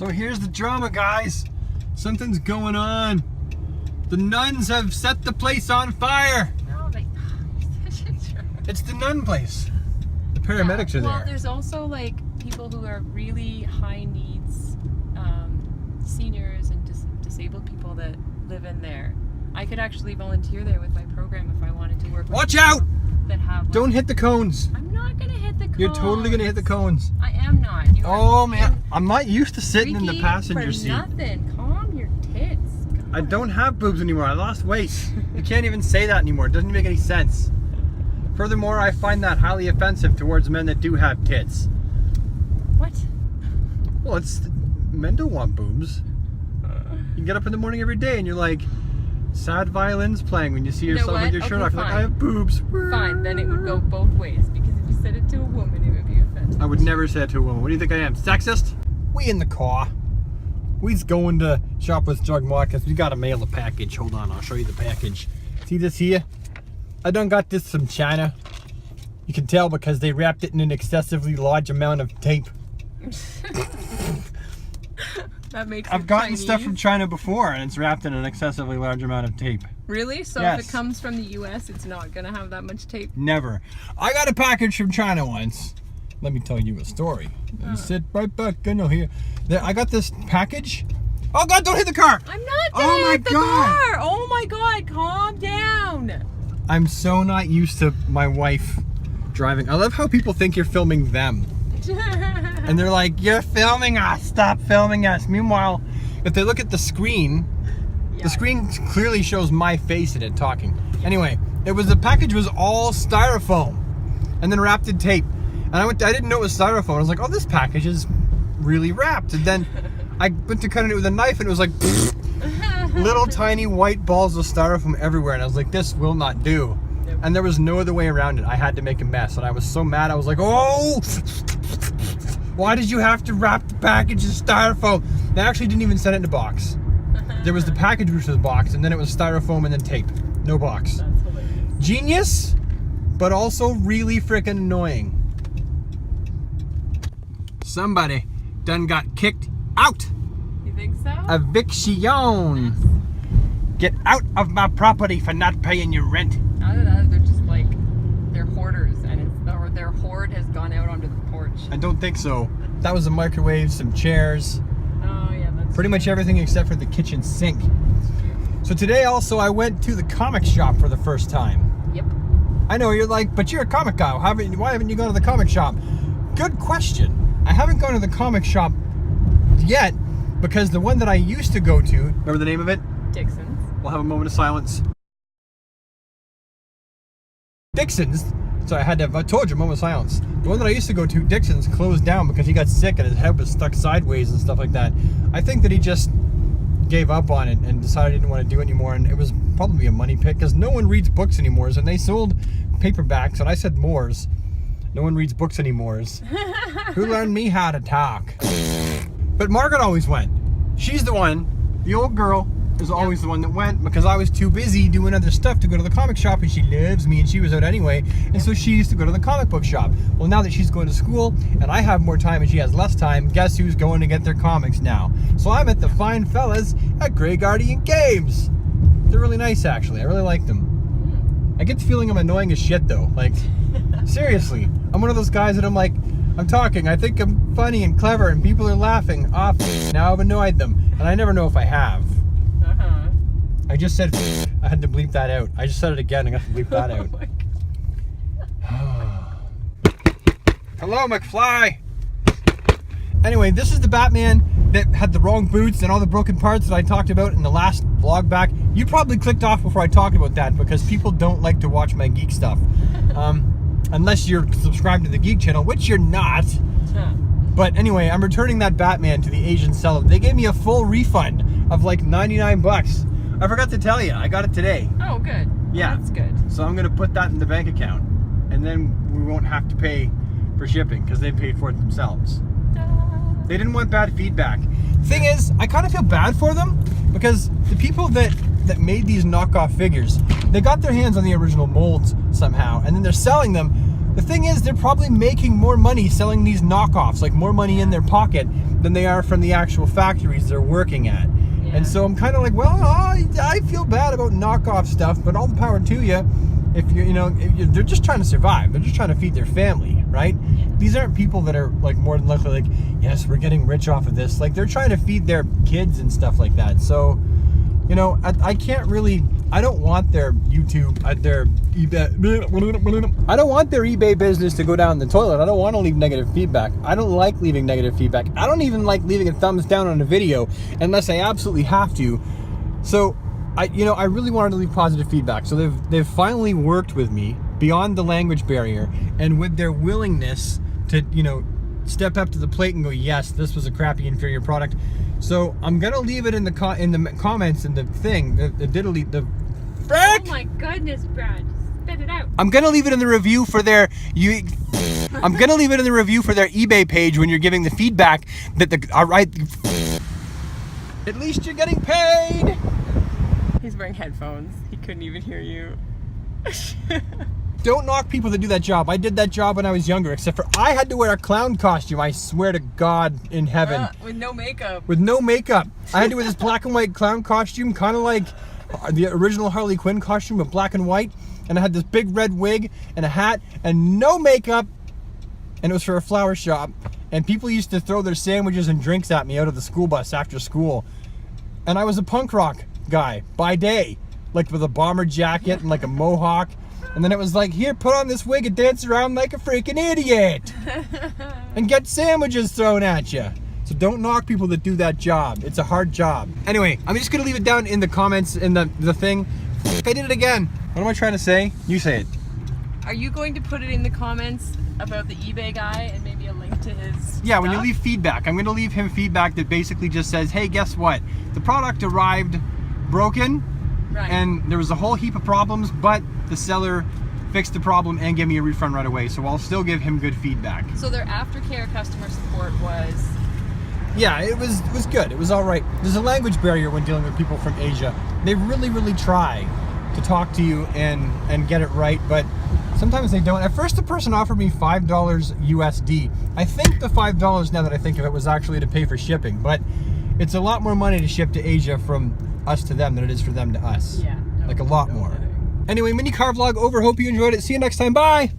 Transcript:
So here's the drama, guys. Something's going on. The nuns have set the place on fire. No, such a jerk. It's the nun place. The paramedics are there. Well, there's also like people who are really high needs, seniors and disabled people that live in there. I could actually volunteer there with my program if I wanted to work with Watch people out! That have. Don't hit the cones. I'm not gonna hit the cones. You're totally gonna hit the cones. I am not. You Oh are man, I'm not used to sitting in the freaky passenger for seat. Nothing. Calm your tits. God. I don't have boobs anymore. I lost weight. You can't even say that anymore. It doesn't make any sense. Furthermore, I find that highly offensive towards men that do have tits. What? Well, men don't want boobs. You get up in the morning every day and you're like, sad violins playing when you see yourself with your shirt off. You're like, I have boobs. Fine, then it would go both ways, because if you said it to a woman, it would be offensive. I would never say it to a woman. What do you think I am? Sexist? We in the car. We's going to shop with Jug Marcus. We gotta mail a package. Hold on, I'll show you the package. See this here? I done got this from China. You can tell because they wrapped it in an excessively large amount of tape. That makes I've it gotten Chinese. stuff from China before and it's wrapped in an excessively large amount of tape. Really? So Yes. if it comes from the US, it's not gonna have that much tape? Never. I got a package from China once. Let me tell you a story. And sit right back in here. I got this package. Oh God, don't hit the car! I'm not gonna Oh my hit the God. car! Oh my God, calm down! I'm so not used to my wife driving. I love how people think you're filming them. And they're like, you're filming us, stop filming us. Meanwhile, if they look at the screen, Yeah. the screen clearly shows my face in it talking. Anyway, the package was all styrofoam and then wrapped in tape. And I didn't know it was styrofoam. I was like, oh, this package is really wrapped. And then I went to cut it with a knife and it was like little tiny white balls of styrofoam everywhere. And I was like, this will not do. Nope. And there was no other way around it. I had to make a mess. And I was so mad. I was like, oh, why did you have to wrap the package in styrofoam? They actually didn't even send it in a box. There was the package, which was a box, and then it was styrofoam and then tape. No box. That's hilarious. Genius, but also really freaking annoying. Somebody done got kicked out. You think so? Eviction. Get out of my property for not paying your rent. I don't know, they're just like, they're hoarders, and their hoard has gone out onto the porch. I don't think so. That was a microwave, some chairs, Oh yeah, that's pretty much everything except for the kitchen sink. So today also I went to the comic shop for the first time. Yep. I know you're like, but you're a comic guy. Why haven't you gone to the comic shop? Good question. I haven't gone to the comic shop yet because the one that I used to go to, remember the name of it? Dixon's. We'll have a moment of silence. Dixon's. So I told you, a moment of silence. The one that I used to go to, Dixon's, closed down because he got sick and his head was stuck sideways and stuff like that. I think that he just gave up on it and decided he didn't want to do it anymore, and it was probably a money pit because no one reads books anymore, and they sold paperbacks, and I said mores. No one reads books anymore. Who learned me how to talk? But Margaret always went. She's the one, the old girl is always the one that went because I was too busy doing other stuff to go to the comic shop, and she loves me and she was out anyway, and so she used to go to the comic book shop. Well, now that she's going to school and I have more time and she has less time, guess who's going to get their comics now? So I'm at the fine fellas at Grey Guardian Games. They're really nice, actually. I really like them. I get the feeling I'm annoying as shit though. Like, seriously, I'm one of those guys that I'm talking, I think I'm funny and clever and people are laughing off. Now I've annoyed them, and I never know if I have. Uh-huh. I just said I had to bleep that out. I just said it again. I got to bleep that out. Hello, McFly. Anyway, this is the Batman that had the wrong boots and all the broken parts that I talked about in the last vlog back. You probably clicked off before I talked about that because people don't like to watch my geek stuff. Unless you're subscribed to the Geek Channel, which you're not. But anyway, I'm returning that Batman to the Asian seller. They gave me a full refund of like 99 bucks. I forgot to tell you, I got it today. Oh, good. Yeah. That's good. So I'm gonna put that in the bank account, and then we won't have to pay for shipping because they paid for it themselves. They didn't want bad feedback. Thing is, I kind of feel bad for them because the people that made these knockoff figures, they got their hands on the original molds somehow, and then they're selling them the thing is, they're probably making more money selling these knockoffs, like more money in their pocket than they are from the actual factories they're working at. Yeah. And so I'm kind of like, well, I feel bad about knockoff stuff, but all the power to you. If they're just trying to survive. They're just trying to feed their family, right? Yeah. These aren't people that are like more than likely like, yes, we're getting rich off of this. Like they're trying to feed their kids and stuff like that. So, I can't really. I don't want their YouTube, their eBay. I don't want their eBay business to go down the toilet. I don't want to leave negative feedback. I don't like leaving negative feedback. I don't even like leaving a thumbs down on a video unless I absolutely have to. So, I really wanted to leave positive feedback. So they've finally worked with me beyond the language barrier, and with their willingness to step up to the plate and go, yes, this was a crappy inferior product. So I'm gonna leave it in the comments and the thing, the frick! Oh my goodness, Brad, spit it out. I'm gonna leave it in the review for their I'm gonna leave it in the review for their eBay page when you're giving the feedback that at least you're getting paid. He's wearing headphones. He couldn't even hear you. Don't knock people that do that job. I did that job when I was younger, except for I had to wear a clown costume. I swear to God in heaven. With no makeup. With no makeup. I had to wear this black and white clown costume, kind of like the original Harley Quinn costume, but black and white. And I had this big red wig and a hat and no makeup. And it was for a flower shop. And people used to throw their sandwiches and drinks at me out of the school bus after school. And I was a punk rock guy by day, like with a bomber jacket and like a mohawk. And then it was like, here, put on this wig and dance around like a freaking idiot and get sandwiches thrown at you. So don't knock people that do that job. It's a hard job. Anyway, I'm just gonna leave it down in the comments in the thing. I did it again. What am I trying to say? You say it. Are you going to put it in the comments about the eBay guy and maybe a link to his Yeah, when you stuff? leave feedback, I'm gonna leave him feedback that basically just says, hey, guess what? The product arrived broken. Right. And there was a whole heap of problems, but the seller fixed the problem and gave me a refund right away. So I'll still give him good feedback. So their aftercare customer support was... Yeah, it was good. It was all right. There's a language barrier when dealing with people from Asia. They really, really try to talk to you and get it right, but sometimes they don't. At first, the person offered me $5 USD. I think the $5, now that I think of it, was actually to pay for shipping, but it's a lot more money to ship to Asia from us to them than it is for them to us. Yeah. Like a lot more. Anyway, mini car vlog over. Hope you enjoyed it. See you next time. Bye.